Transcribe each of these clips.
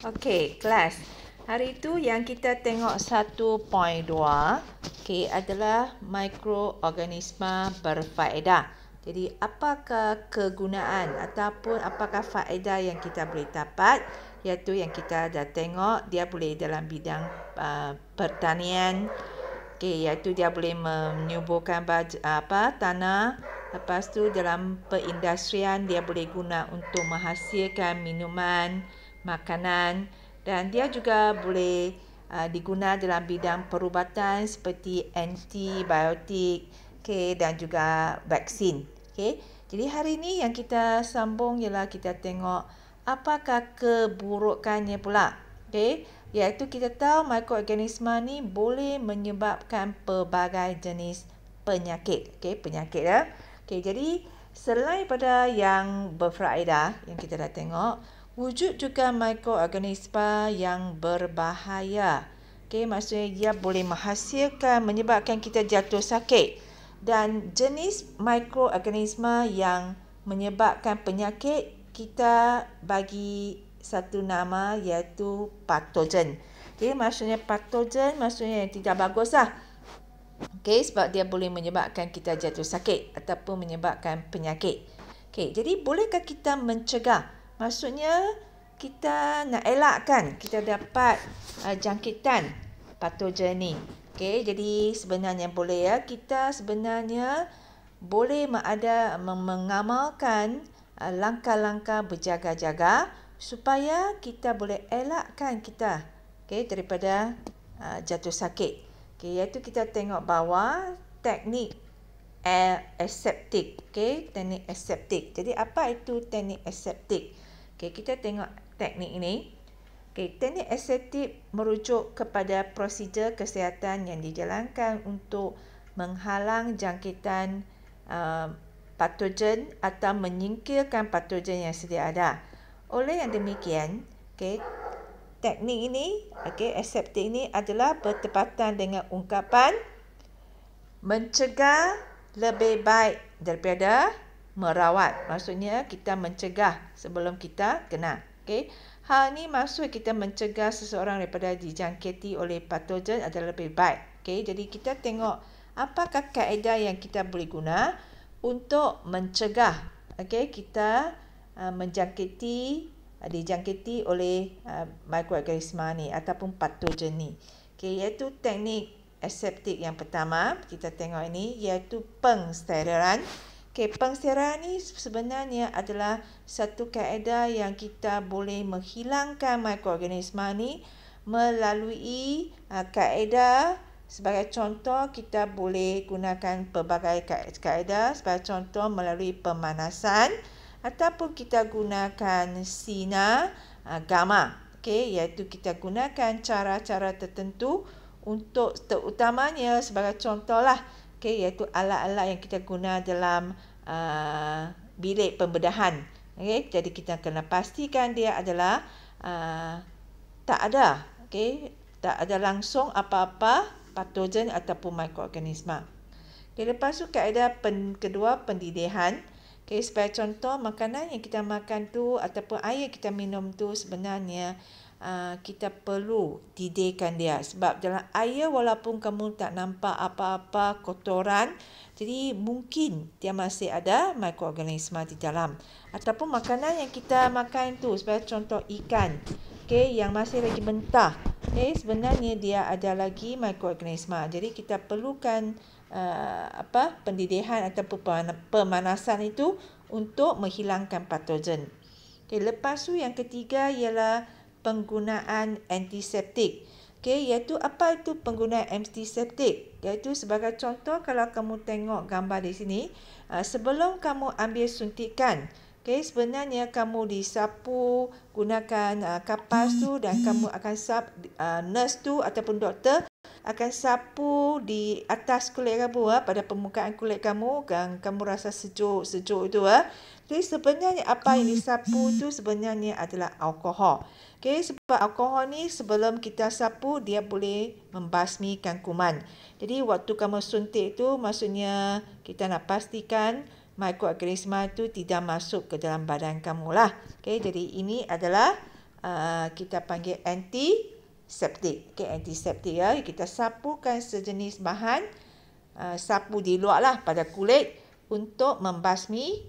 Okey, kelas. Hari itu yang kita tengok 1.2 adalah mikroorganisma berfaedah. Jadi apakah kegunaan ataupun apakah faedah yang kita boleh dapat, iaitu yang kita dah tengok dia boleh dalam bidang pertanian, iaitu dia boleh menyuburkan tanah. Lepas tu dalam perindustrian dia boleh guna untuk menghasilkan minuman, makanan, dan dia juga boleh diguna dalam bidang perubatan seperti antibiotik, dan juga vaksin. Jadi hari ini yang kita sambung ialah kita tengok apakah keburukannya pula. Iaitu kita tahu mikroorganisma ni boleh menyebabkan pelbagai jenis penyakit. Penyakit ya. Jadi selain pada yang berfaedah yang kita dah tengok, wujud juga mikroorganisma yang berbahaya. Maksudnya dia boleh menyebabkan kita jatuh sakit. Dan jenis mikroorganisma yang menyebabkan penyakit kita bagi satu nama iaitu patogen. Jadi maksudnya patogen maksudnya yang tidak bagus lah. Sebab dia boleh menyebabkan kita jatuh sakit ataupun menyebabkan penyakit. Jadi bolehkah kita mencegah? Maksudnya kita nak elakkan kita dapat jangkitan patogen ni. Jadi sebenarnya boleh ya. Kita sebenarnya boleh mengamalkan langkah-langkah berjaga-jaga supaya kita boleh elakkan kita daripada jatuh sakit. Iaitu kita tengok bawah teknik aseptik. Teknik aseptik. Jadi apa itu teknik aseptik? Kita tengok teknik ini. Teknik aseptik merujuk kepada prosedur kesihatan yang dijalankan untuk menghalang jangkitan patogen atau menyingkirkan patogen yang sedia ada. Oleh yang demikian, teknik ini, aseptik ini adalah bertepatan dengan ungkapan mencegah lebih baik daripada merawat. Maksudnya kita mencegah sebelum kita kena. Hal ini maksud kita mencegah seseorang daripada dijangkiti oleh patogen adalah lebih baik. Jadi kita tengok apakah kaedah yang kita boleh guna untuk mencegah kita dijangkiti oleh mikroorganisma ni ataupun patogen ni. Iaitu teknik aseptik yang pertama kita tengok ini iaitu pengsterilan. Pengsterilan ni sebenarnya adalah satu kaedah yang kita boleh menghilangkan mikroorganisma ni melalui kaedah. Sebagai contoh, kita boleh gunakan pelbagai kaedah. Sebagai contoh, melalui pemanasan ataupun kita gunakan sinar gamma. Iaitu kita gunakan cara-cara tertentu untuk terutamanya sebagai contohlah, iaitu alat-alat yang kita guna dalam bilik pembedahan. Jadi kita kena pastikan dia adalah tak ada langsung apa-apa patogen ataupun mikroorganisma. Lepas tu kaedah kedua, pendidihan. Sebagai contoh, makanan yang kita makan tu ataupun air kita minum tu sebenarnya kita perlu didihkan dia. Sebab dalam air walaupun kamu tak nampak apa-apa kotoran, jadi mungkin dia masih ada mikroorganisma di dalam. Ataupun makanan yang kita makan tu, sebagai contoh ikan, yang masih lagi mentah, sebenarnya dia ada lagi mikroorganisma. Jadi kita perlukan pendidihan ataupun pemanasan itu untuk menghilangkan patogen. Lepas tu yang ketiga ialah penggunaan antiseptik. Iaitu apa itu penggunaan antiseptik? Iaitu sebagai contoh, kalau kamu tengok gambar di sini, sebelum kamu ambil suntikan, sebenarnya kamu disapu gunakan kapas tu dan kamu akan nurse tu ataupun doktor akan sapu di atas kulit kamu, pada permukaan kulit kamu, dan kamu rasa sejuk itu. Jadi sebenarnya apa yang disapu tu sebenarnya adalah alkohol. Sebab alkohol ni sebelum kita sapu dia boleh membasmikan kuman. Jadi waktu kamu suntik tu maksudnya kita nak pastikan mikroorganisma itu tidak masuk ke dalam badan kamu lah. Jadi ini adalah kita panggil antiseptik. Okay, antiseptik ya. Kita sapukan sejenis bahan sapu di luar lah pada kulit untuk membasmi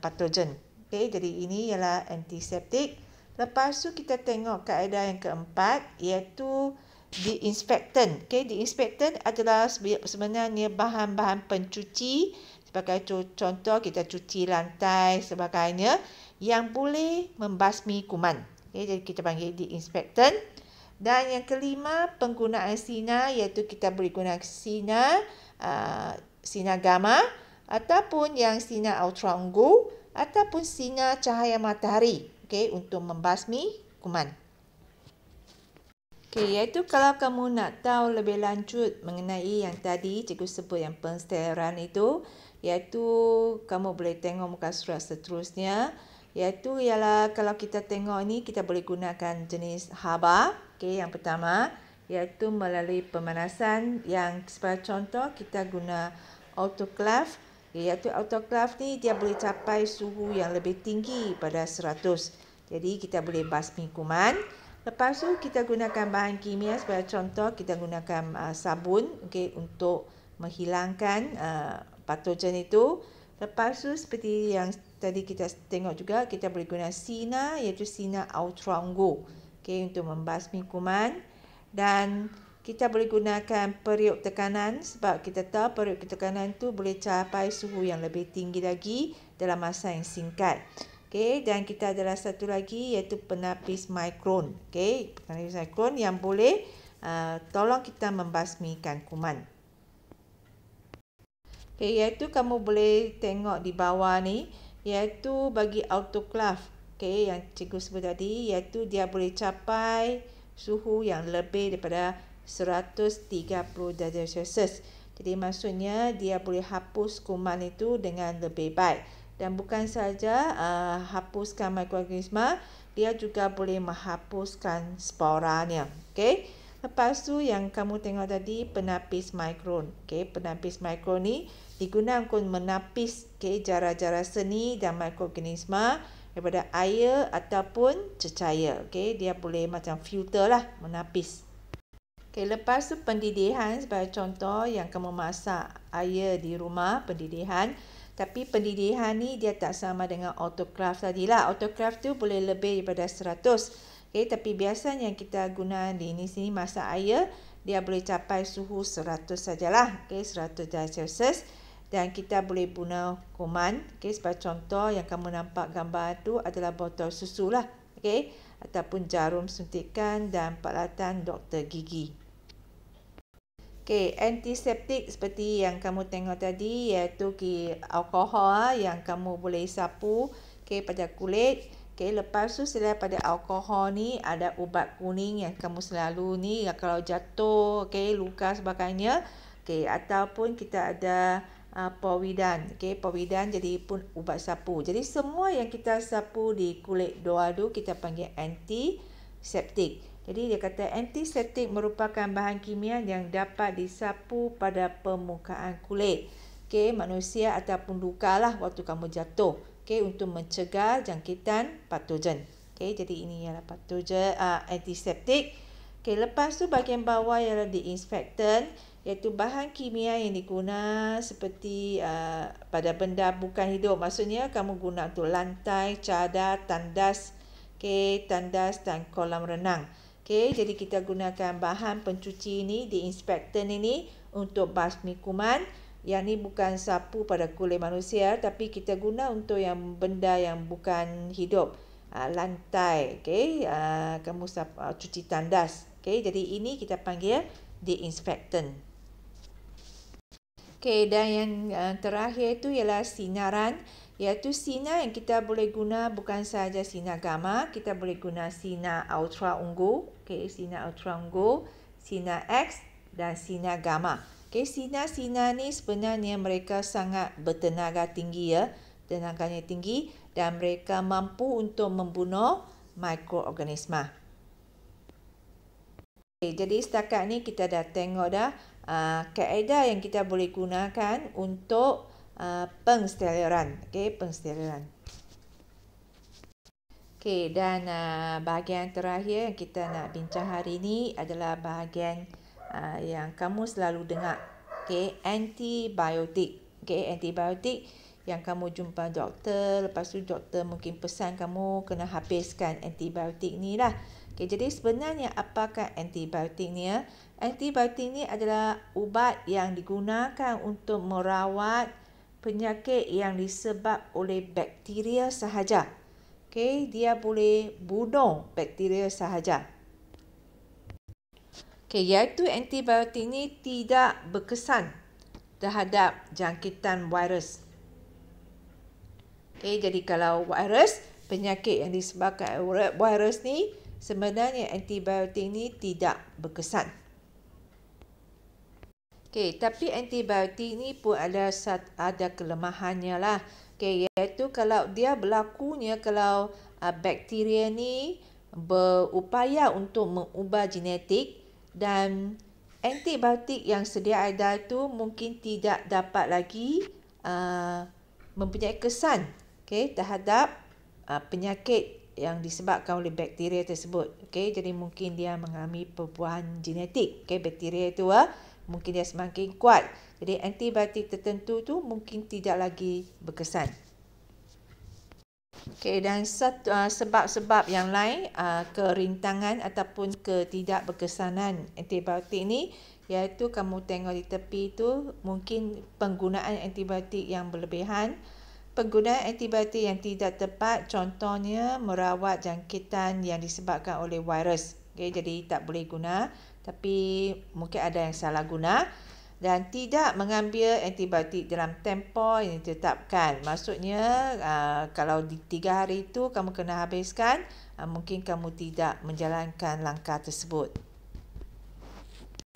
patogen. Okay, jadi ini ialah antiseptik. Lepas tu kita tengok kaedah yang keempat iaitu disinfektan. Okay, disinfektan adalah sebenarnya bahan-bahan pencuci. Sebagai contoh, kita cuci lantai sebagainya yang boleh membasmi kuman. Okay, jadi kita panggil disinfektan. Dan yang kelima, penggunaan sinar, iaitu kita boleh guna sinar gamma ataupun yang sinar ultraviolet ataupun sinar cahaya matahari, okay, untuk membasmi kuman. Okay, iaitu kalau kamu nak tahu lebih lanjut mengenai yang tadi cikgu sebut yang pensteroran itu, iaitu kamu boleh tengok muka surat seterusnya, iaitu ialah kalau kita tengok ni kita boleh gunakan jenis haba. Okay, yang pertama iaitu melalui pemanasan, yang sebagai contoh kita guna autoclave. Iaitu autoclave ni dia boleh capai suhu yang lebih tinggi pada 100. Jadi kita boleh basmi kuman. Lepas tu kita gunakan bahan kimia, sebagai contoh kita gunakan sabun, okay, untuk menghilangkan patogen itu. Lepas tu seperti yang tadi kita tengok juga, kita boleh guna sinar, iaitu sinar ultraviolet, okay, untuk membasmi kuman. Dan kita boleh gunakan periuk tekanan, sebab kita tahu periuk tekanan tu boleh capai suhu yang lebih tinggi lagi dalam masa yang singkat. Okay, dan kita ada satu lagi iaitu penapis mikron. Okay, penapis mikron yang boleh tolong kita membasmikan kuman. Okay, iaitu kamu boleh tengok di bawah ni, iaitu bagi autoclave, okay, yang cikgu sebut tadi, iaitu dia boleh capai suhu yang lebih daripada 130 darjah Celsius. Jadi maksudnya dia boleh hapus kuman itu dengan lebih baik. Dan bukan saja hapuskan mikroorganisma, dia juga boleh menghapuskan sporanya. Okay. Lepas tu yang kamu tengok tadi penapis mikron. Okay. Penapis mikron ni digunakan untuk menapis, okay, jarah-jarah seni dan mikroorganisma daripada air ataupun cecair. Okay. Dia boleh macam filter lah, menapis. Okay, lepas tu pendidihan, sebagai contoh yang kamu masak air di rumah, pendidihan. Tapi pendidihan ni dia tak sama dengan autoclave tadi lah. Autoclave tu boleh lebih daripada 100. Okay, tapi biasanya yang kita guna di sini masak air, dia boleh capai suhu 100 sajalah. Okay, 100 darjah Celsius. Dan kita boleh guna kuman. Okay, sebagai contoh yang kamu nampak gambar tu adalah botol susu lah. Okay, ataupun jarum suntikan dan peralatan doktor gigi. Okay, antiseptik seperti yang kamu tengok tadi iaitu alkohol yang kamu boleh sapu, okay, pada kulit. Okay, lepas tu selain pada alkohol ni ada ubat kuning yang kamu selalu ni kalau jatuh, okay, luka sebagainya. Okay, ataupun kita ada Povidone. Okay, Povidone jadi pun ubat sapu. Jadi semua yang kita sapu di kulit doa tu kita panggil antiseptik. Jadi dia kata antiseptik merupakan bahan kimia yang dapat disapu pada permukaan kulit, okay, manusia ataupun luka lah waktu kamu jatuh, okay, untuk mencegah jangkitan patogen. Okay, jadi ini ialah patogen antiseptik. Okay, lepas tu bahagian bawah ialah disinfektan, iaitu bahan kimia yang digunakan seperti pada benda bukan hidup. Maksudnya kamu guna untuk lantai, cadar, tandas, okay, tandas dan kolam renang. Okay, jadi kita gunakan bahan pencuci ini, disinfektan ini untuk basmi kuman. Yang ni bukan sapu pada kulit manusia, tapi kita guna untuk yang benda yang bukan hidup. Lantai, okay, kamu cuci tandas. Okay, jadi ini kita panggil disinfektan. Okay, dan yang terakhir itu ialah sinaran. Iaitu sinar yang kita boleh guna bukan sahaja sinar gamma, kita boleh guna sinar ultraviolet, okay, sinar ultraviolet, sinar X dan sinar gamma. Okay, sinar-sinar ni sebenarnya mereka sangat bertenaga tinggi ya, tenaganya tinggi dan mereka mampu untuk membunuh mikroorganisma. Okay, jadi setakat ni kita dah tengok dah kaedah yang kita boleh gunakan untuk pensteroran. Okay, pensteroran. Okey, dan bahagian terakhir yang kita nak bincang hari ini adalah bahagian yang kamu selalu dengar. Okey, antibiotik. Okey, antibiotik yang kamu jumpa doktor, lepas tu doktor mungkin pesan kamu kena habiskan antibiotik ni lah. Okey, jadi sebenarnya apakah antibiotik ni? Antibiotik ni adalah ubat yang digunakan untuk merawat penyakit yang disebab oleh bakteria sahaja. Okey, dia boleh bunuh bakteria sahaja. Okey, iaitu antibiotik ni tidak berkesan terhadap jangkitan virus. Okey, jadi kalau virus, penyakit yang disebabkan oleh virus ni, sebenarnya antibiotik ni tidak berkesan. Okey, tapi antibiotik ni pun ada kelemahannya lah. Okey, iaitu kalau dia berlakunya kalau bakteria ni berupaya untuk mengubah genetik dan antibiotik yang sedia ada tu mungkin tidak dapat lagi mempunyai kesan terhadap penyakit yang disebabkan oleh bakteria tersebut. Okey, jadi mungkin dia mengalami perubahan genetik. Okey, bakteria itu mungkin dia semakin kuat. Jadi antibiotik tertentu tu mungkin tidak lagi berkesan. Okey, dan sebab-sebab yang lain kerintangan ataupun ketidakberkesanan antibiotik ni, iaitu kamu tengok di tepi tu mungkin penggunaan antibiotik yang berlebihan, penggunaan antibiotik yang tidak tepat, contohnya merawat jangkitan yang disebabkan oleh virus. Okey, jadi tak boleh guna, tapi mungkin ada yang salah guna. Dan tidak mengambil antibiotik dalam tempoh yang ditetapkan. Maksudnya kalau di 3 hari itu kamu kena habiskan, mungkin kamu tidak menjalankan langkah tersebut.